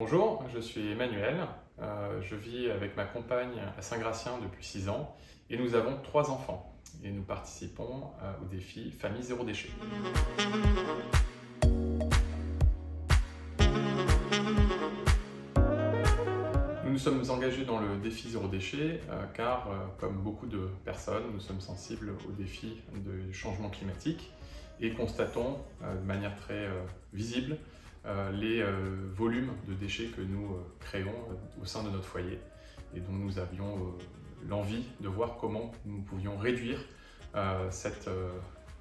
Bonjour, je suis Emmanuel, je vis avec ma compagne à Saint-Gratien depuis 6 ans et nous avons 3 enfants et nous participons au défi Famille Zéro Déchet. Nous nous sommes engagés dans le défi Zéro Déchet car, comme beaucoup de personnes, nous sommes sensibles au défi du changement climatique et constatons de manière très visible les volumes de déchets que nous créons au sein de notre foyer et dont nous avions l'envie de voir comment nous pouvions réduire cette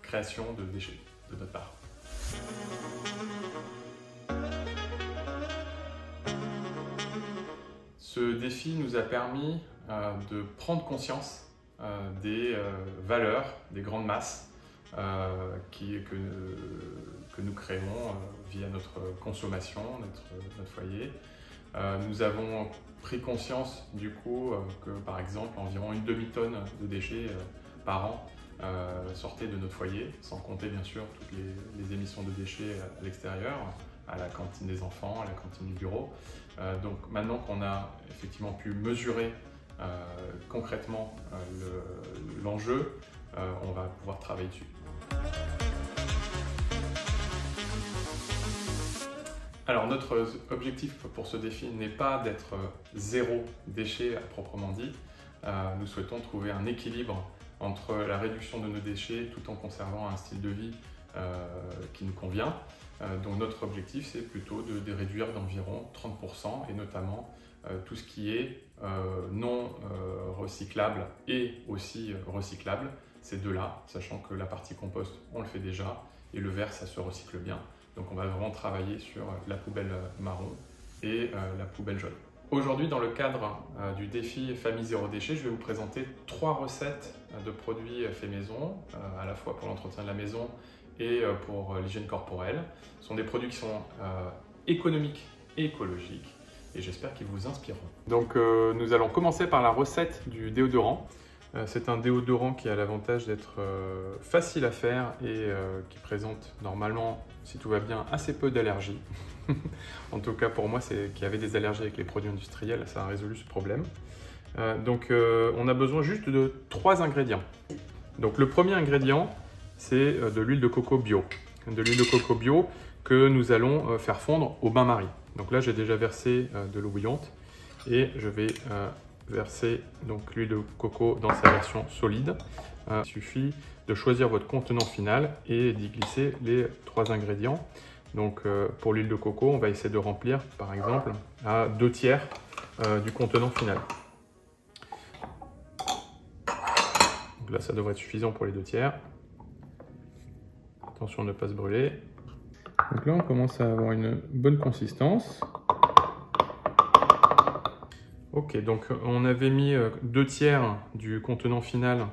création de déchets de notre part. Ce défi nous a permis de prendre conscience des valeurs, des grandes masses que nous créons via notre consommation, notre foyer. Nous avons pris conscience du coup que par exemple environ une demi-tonne de déchets par an sortaient de notre foyer, sans compter bien sûr toutes les émissions de déchets à l'extérieur, à la cantine des enfants, à la cantine du bureau. Donc maintenant qu'on a effectivement pu mesurer concrètement l'enjeu, on va pouvoir travailler dessus. Alors notre objectif pour ce défi n'est pas d'être zéro déchet à proprement dit. Nous souhaitons trouver un équilibre entre la réduction de nos déchets tout en conservant un style de vie qui nous convient. Donc notre objectif c'est plutôt de réduire d'environ 30% et notamment tout ce qui est non recyclable et aussi recyclable, ces deux-là, sachant que la partie compost on le fait déjà et le verre ça se recycle bien. Donc on va vraiment travailler sur la poubelle marron et la poubelle jaune. Aujourd'hui, dans le cadre du défi Famille Zéro Déchet, je vais vous présenter 3 recettes de produits faits maison, à la fois pour l'entretien de la maison et pour l'hygiène corporelle. Ce sont des produits qui sont économiques et écologiques et j'espère qu'ils vous inspireront. Donc nous allons commencer par la recette du déodorant. C'est un déodorant qui a l'avantage d'être facile à faire et qui présente normalement, si tout va bien, assez peu d'allergies. En tout cas pour moi qui avait des allergies avec les produits industriels, ça a résolu ce problème. Donc on a besoin juste de 3 ingrédients. Donc le premier ingrédient c'est de l'huile de coco bio. De l'huile de coco bio que nous allons faire fondre au bain-marie. Donc là j'ai déjà versé de l'eau bouillante et je vais verser donc l'huile de coco dans sa version solide. Il suffit de choisir votre contenant final et d'y glisser les 3 ingrédients. Donc pour l'huile de coco, on va essayer de remplir par exemple à 2/3 du contenant final. Donc là ça devrait être suffisant pour les 2/3. Attention de ne pas se brûler. Donc là on commence à avoir une bonne consistance. Ok, donc on avait mis 2/3 du contenant final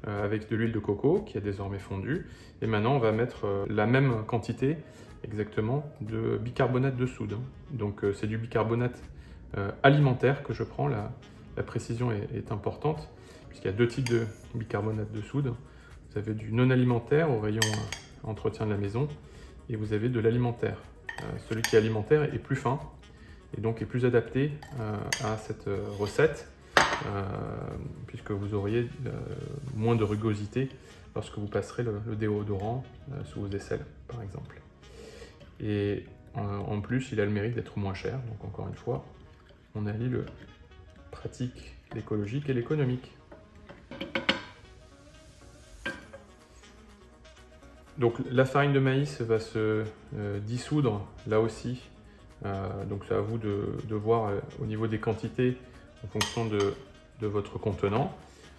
avec de l'huile de coco qui a désormais fondu. Et maintenant on va mettre la même quantité exactement de bicarbonate de soude. Donc c'est du bicarbonate alimentaire que je prends, la précision est importante puisqu'il y a 2 types de bicarbonate de soude. Vous avez du non alimentaire au rayon entretien de la maison et vous avez de l'alimentaire. Celui qui est alimentaire est plus fin et donc est plus adapté à cette recette puisque vous auriez moins de rugosité lorsque vous passerez le déodorant sous vos aisselles par exemple. Et en plus il a le mérite d'être moins cher, donc encore une fois on allie le pratique, l'écologique et l'économique. Donc la farine de maïs va se dissoudre là aussi. Donc c'est à vous de voir au niveau des quantités en fonction de votre contenant.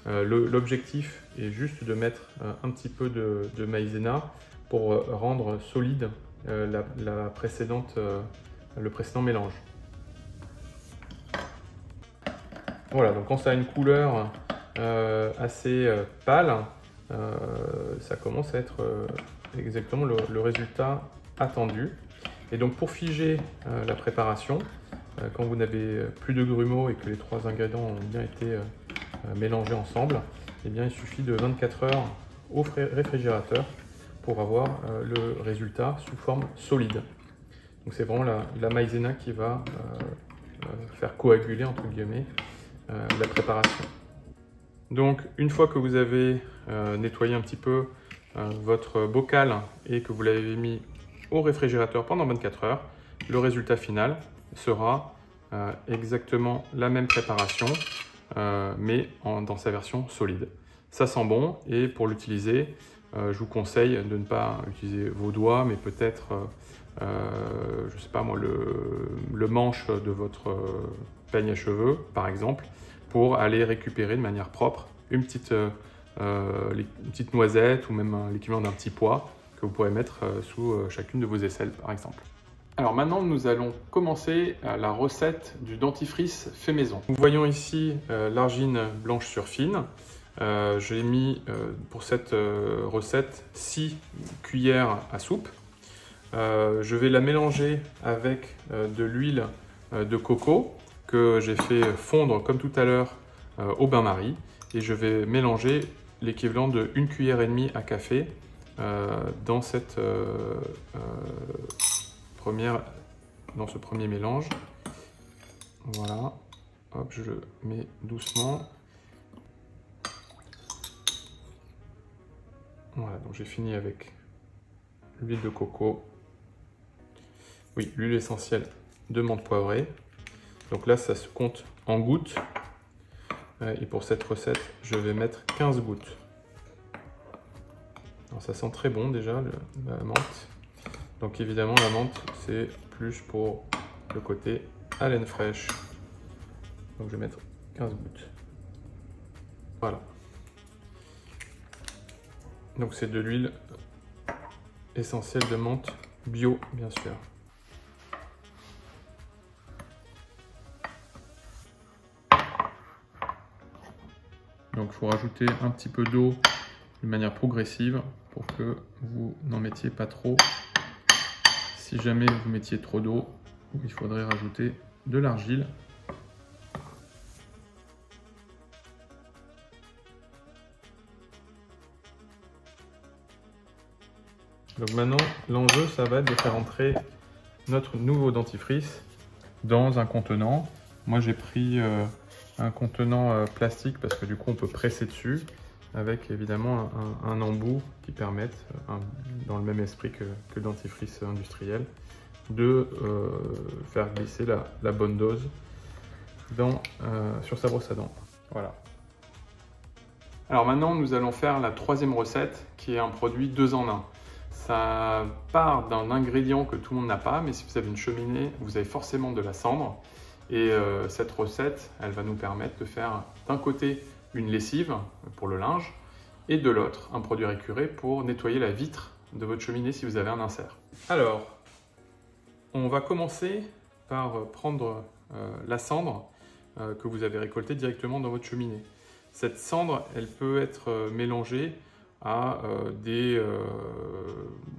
L'objectif est juste de mettre un petit peu de maïzena pour rendre solide le précédent mélange. Voilà, donc quand ça a une couleur assez pâle, ça commence à être exactement le résultat attendu. Et donc pour figer la préparation, quand vous n'avez plus de grumeaux et que les 3 ingrédients ont bien été mélangés ensemble, eh bien, il suffit de 24 heures au réfrigérateur pour avoir le résultat sous forme solide. Donc c'est vraiment la maïzena qui va faire coaguler, entre guillemets, la préparation. Donc une fois que vous avez nettoyé un petit peu votre bocal et que vous l'avez mis au réfrigérateur pendant 24 heures, le résultat final sera exactement la même préparation, mais dans sa version solide. Ça sent bon, et pour l'utiliser, je vous conseille de ne pas utiliser vos doigts, mais peut-être, je ne sais pas moi, le manche de votre peigne à cheveux, par exemple, pour aller récupérer de manière propre une petite noisette ou même l'équivalent d'un petit pois que vous pourrez mettre sous chacune de vos aisselles, par exemple. Alors maintenant, nous allons commencer la recette du dentifrice fait maison. Nous voyons ici l'argile blanche sur fine. J'ai mis pour cette recette 6 cuillères à soupe. Je vais la mélanger avec de l'huile de coco que j'ai fait fondre comme tout à l'heure au bain-marie, et je vais mélanger l'équivalent de 1,5 cuillère à café dans ce premier mélange. Voilà, hop, je le mets doucement. Voilà, donc j'ai fini avec l'huile de coco. Oui, l'huile essentielle de menthe poivrée. Donc là, ça se compte en gouttes. Et pour cette recette, je vais mettre 15 gouttes. Alors ça sent très bon déjà, la menthe. Donc évidemment, la menthe, c'est plus pour le côté haleine fraîche. Donc je vais mettre 15 gouttes. Voilà. Donc c'est de l'huile essentielle de menthe bio, bien sûr. Donc il faut rajouter un petit peu d'eau de manière progressive pour que vous n'en mettiez pas trop. Si jamais vous mettiez trop d'eau, il faudrait rajouter de l'argile. Donc maintenant, l'enjeu, ça va être de faire entrer notre nouveau dentifrice dans un contenant. Moi, j'ai pris un contenant plastique parce que du coup, on peut presser dessus, avec évidemment un embout qui permette, dans le même esprit que le dentifrice industriel, de faire glisser la bonne dose sur sa brosse à dents. Voilà. Alors maintenant, nous allons faire la troisième recette, qui est un produit 2 en 1. Ça part d'un ingrédient que tout le monde n'a pas, mais si vous avez une cheminée, vous avez forcément de la cendre. Et cette recette, elle va nous permettre de faire d'un côté une lessive pour le linge, et de l'autre un produit récuré pour nettoyer la vitre de votre cheminée si vous avez un insert. Alors, on va commencer par prendre la cendre que vous avez récoltée directement dans votre cheminée. Cette cendre, elle peut être mélangée à des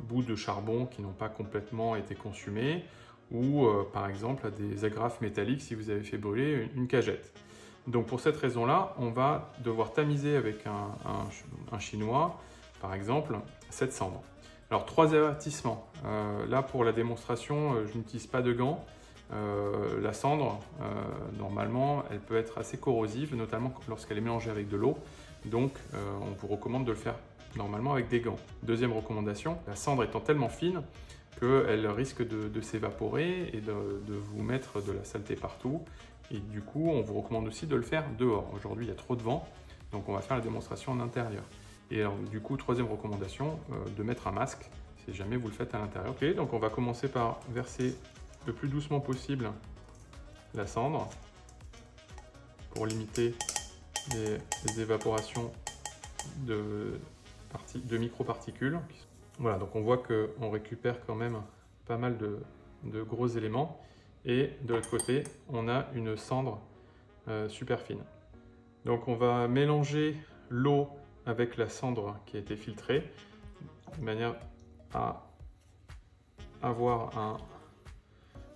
bouts de charbon qui n'ont pas complètement été consumés, ou par exemple à des agrafes métalliques si vous avez fait brûler une cagette. Donc pour cette raison-là, on va devoir tamiser avec un chinois, par exemple, cette cendre. Alors 3 avertissements. Là pour la démonstration, je n'utilise pas de gants. La cendre, normalement, elle peut être assez corrosive, notamment lorsqu'elle est mélangée avec de l'eau. Donc on vous recommande de le faire normalement avec des gants. Deuxième recommandation, la cendre étant tellement fine qu'elle risque de s'évaporer et de vous mettre de la saleté partout. Et du coup, on vous recommande aussi de le faire dehors. Aujourd'hui, il y a trop de vent, donc on va faire la démonstration en intérieur. Et alors, du coup, troisième recommandation, de mettre un masque si jamais vous le faites à l'intérieur. Ok, donc on va commencer par verser le plus doucement possible la cendre pour limiter les évaporations de microparticules. Voilà, donc on voit qu'on récupère quand même pas mal de gros éléments. Et de l'autre côté, on a une cendre super fine. Donc on va mélanger l'eau avec la cendre qui a été filtrée, de manière à avoir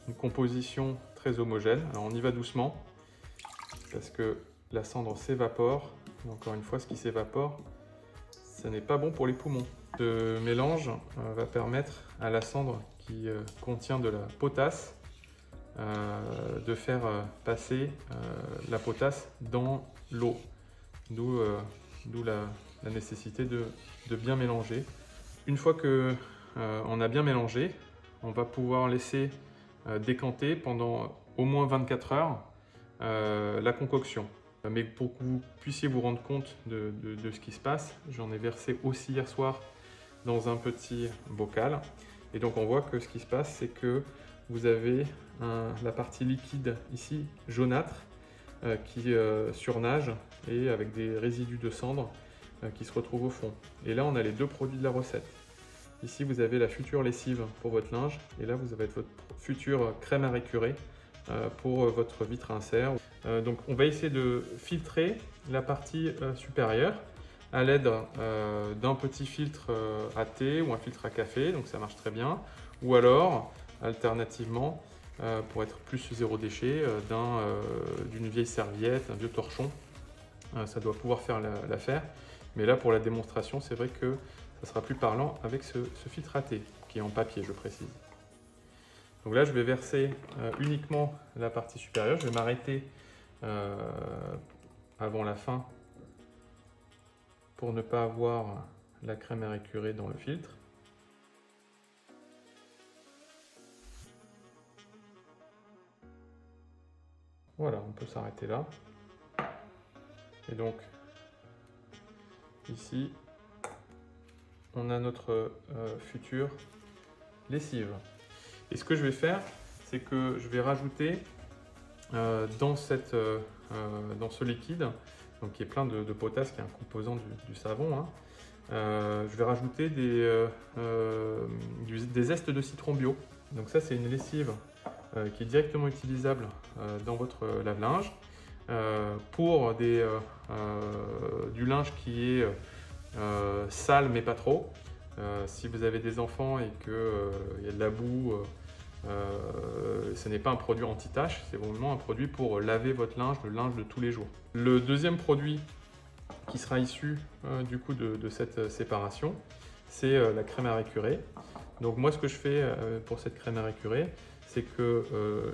une composition très homogène. Alors on y va doucement, parce que la cendre s'évapore. Encore une fois, ce qui s'évapore, ce n'est pas bon pour les poumons. Ce mélange va permettre à la cendre qui contient de la potasse, de faire passer la potasse dans l'eau. D'où la nécessité de bien mélanger. Une fois que on a bien mélangé, on va pouvoir laisser décanter pendant au moins 24 heures la concoction. Mais pour que vous puissiez vous rendre compte de ce qui se passe, j'en ai versé aussi hier soir dans un petit bocal. Et donc on voit que ce qui se passe, c'est que vous avez la partie liquide ici, jaunâtre, qui surnage et avec des résidus de cendre qui se retrouvent au fond. Et là, on a les deux produits de la recette. Ici, vous avez la future lessive pour votre linge et là, vous avez votre future crème à récurer pour votre vitre à insert. Donc, on va essayer de filtrer la partie supérieure à l'aide d'un petit filtre à thé ou un filtre à café, donc ça marche très bien. Ou alors, alternativement, pour être plus zéro déchet, d'une vieille serviette, un vieux torchon. Ça doit pouvoir faire l'affaire. Mais là, pour la démonstration, c'est vrai que ça sera plus parlant avec ce filtre à thé, qui est en papier, je précise. Donc là, je vais verser uniquement la partie supérieure. Je vais m'arrêter avant la fin pour ne pas avoir la crème à récurer dans le filtre. Voilà, on peut s'arrêter là. Et donc, ici, on a notre future lessive. Et ce que je vais faire, c'est que je vais rajouter dans ce liquide, donc qui est plein de potasse, qui est un composant du savon, hein, je vais rajouter des zestes de citron bio. Donc ça, c'est une lessive qui est directement utilisable dans votre lave-linge. Pour du linge qui est sale mais pas trop. Si vous avez des enfants et qu'il y a de la boue, ce n'est pas un produit anti-tache, c'est vraiment un produit pour laver votre linge, le linge de tous les jours. Le deuxième produit qui sera issu du coup de cette séparation, c'est la crème à récurer. Donc moi, ce que je fais pour cette crème à récurer, c'est que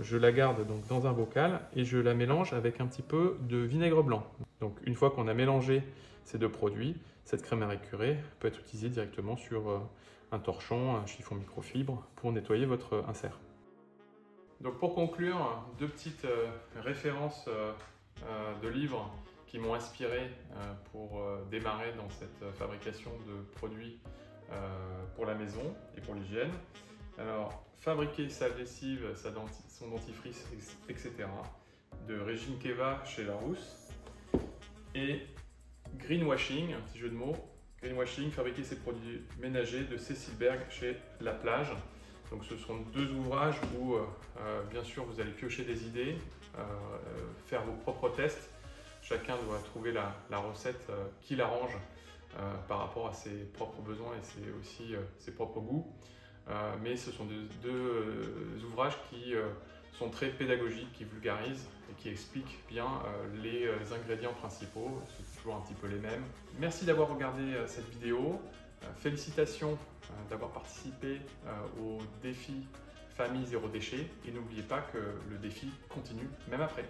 je la garde donc dans un bocal et je la mélange avec un petit peu de vinaigre blanc. Donc une fois qu'on a mélangé ces deux produits, cette crème à récurer peut être utilisée directement sur un torchon, un chiffon microfibre pour nettoyer votre insert. Donc pour conclure, deux petites références de livres qui m'ont inspiré pour démarrer dans cette fabrication de produits pour la maison et pour l'hygiène. Alors, fabriquer sa lessive, son dentifrice, etc. de Régine Keva chez Larousse. Et Greenwashing, un petit jeu de mots. Greenwashing, fabriquer ses produits ménagers de Cécile Berg chez La Plage. Donc ce sont deux ouvrages où, bien sûr, vous allez piocher des idées, faire vos propres tests. Chacun doit trouver la recette qui l'arrange par rapport à ses propres besoins et aussi ses propres goûts. Mais ce sont deux ouvrages qui sont très pédagogiques, qui vulgarisent et qui expliquent bien les ingrédients principaux. C'est toujours un petit peu les mêmes. Merci d'avoir regardé cette vidéo. Félicitations d'avoir participé au défi Famille Zéro Déchet. Et n'oubliez pas que le défi continue même après.